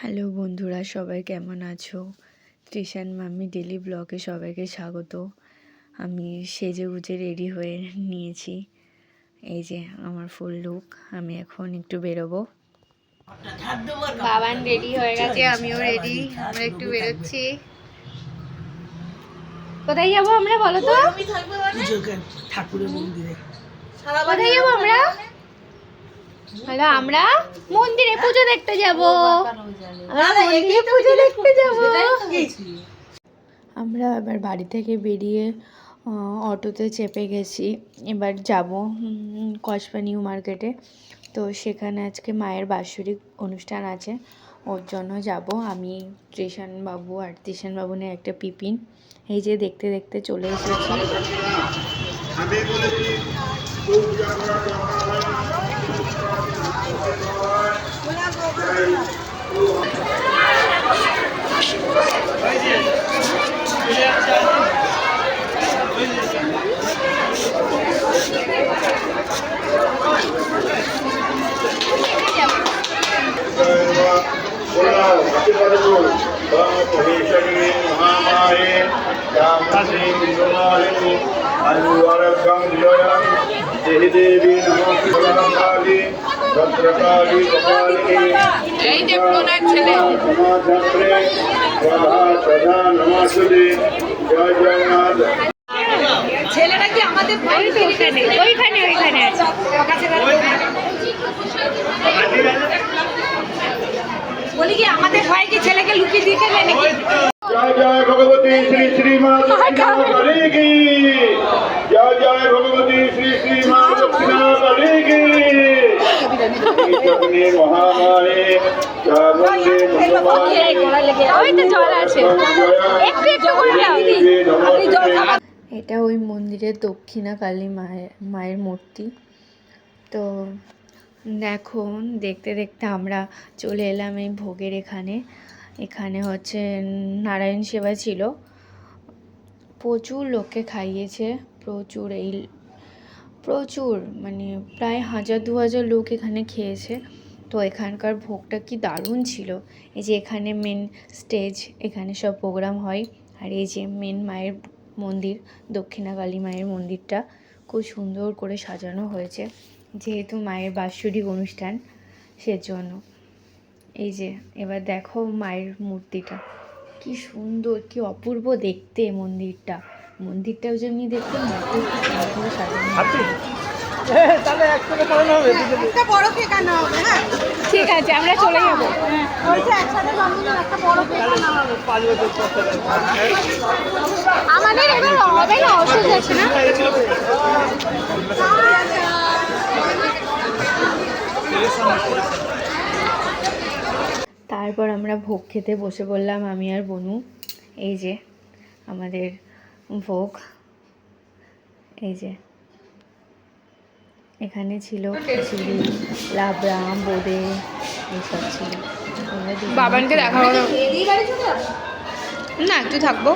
Hello বন্ধুরা, সবাই কেমন আছো? তৃষান মাম্মি ডেলি ব্লগে সবাইকে স্বাগত। আমি সেজেগুজে রেডি হয়ে নিয়েছি। এই যে আমার ফুল লুক। আমি এখন একটু বেরোবো। বাবান রেডি হয়ে গেছে, আমিও রেডি। আমরা একটু বেরোচ্ছি। কোথায় যাবো আমরা বলো তো? ঠাকুরের মন্দিরে। কোথায় যাবো আমরা? হ্যালো, আমরা মন্দিরে পুজো দেখতে যাবো। আমরা এবার বাড়ি থেকে বেরিয়ে অটোতে চেপে গেছি। এবার যাব কসবা নিউ মার্কেটে। তো সেখানে আজকে মায়ের বাৎসরিক অনুষ্ঠান আছে, ওর জন্য যাব আমি, তৃষান বাবু আর তৃষান বাবু নিয়ে একটা পিপিন। এই যে দেখতে দেখতে চলে এসেছি। ছেলেরা কি আমাদের ওইখানে আছে। বলি কি আমাদের ভয় কি ছেলেকে লুকিয়ে দিয়ে গেলে নাকি? जय जय भगवती श्री श्री माँ दक्षिणा करेगी। जय जय भगवती श्री श्री माँ दक्षिणा करेगी। महामारी এটা ওই মন্দিরের দক্ষিণা কালী মায়ের মূর্তি। তো এখন দেখতে দেখতে আমরা চলে এলাম এই ভোগের এখানে হচ্ছে নারায়ণ সেবা ছিল। প্রচুর লোককে খাইয়েছে, প্রচুর মানে প্রায় 1000-2000 লোক এখানে খেয়েছে। তো এখানকার ভোগটা কি দারুণ ছিল। এই যে এখানে মেন স্টেজ, এখানে সব প্রোগ্রাম হয়। আর এই যে মেন মায়ের মন্দির, দক্ষিণা কালী মায়ের মন্দিরটা খুব সুন্দর করে সাজানো হয়েছে, যেহেতু মায়ের বাৎসরিক অনুষ্ঠান সেজন্য। এই যে এবার দেখো মায়ের মূর্তিটা কি সুন্দর, কি অপূর্ব দেখতে মন্দিরটাও যেমনি দেখতে, মাকেও কি সুন্দর সাজানো। ঠিক আছে, আমরা চলে যাবো। আমাদের এবার হবে না, অসুবিধা আছে না। তারপর আমরা ভোগ খেতে বসে পড়লাম, আমি আর বনু। এই যে আমাদের ভোগ, এই যে এখানে ছিল খিচুড়ি, লাবড়া, বোঁদে, এইসব ছিল। বাবানকে দেখা হলো না, একটু থাকবো।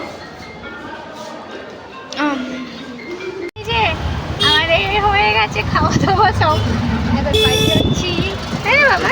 এই যে আমাদের হয়ে গেছে খাওয়া দাওয়া সব, এখন বাড়ি যাচ্ছি। হ্যাঁ বাবা।